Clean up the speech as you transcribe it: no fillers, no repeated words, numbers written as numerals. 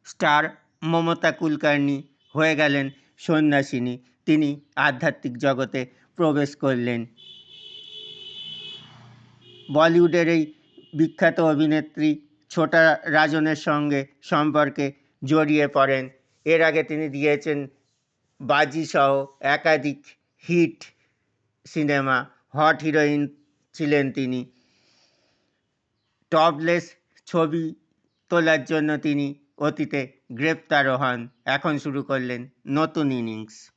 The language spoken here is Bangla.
স্টার মমতা কুলকার্নি হয়ে গেলেন সন্ন্যাসিনী। তিনি আধ্যাত্মিক জগতে প্রবেশ করলেন। বলিউডের এই বিখ্যাত অভিনেত্রী ছোটা রাজনের সঙ্গে সম্পর্কে জড়িয়ে পড়েন। এর আগে তিনি দিয়েছেন বাজি সহ একাধিক হিট সিনেমা। হট হিরোইন ছিলেন তিনি। টপলেস ছবি তোলার জন্য তিনি অতীতে গ্রেপ্তারও হন। এখন শুরু করলেন নতুন ইনিংস।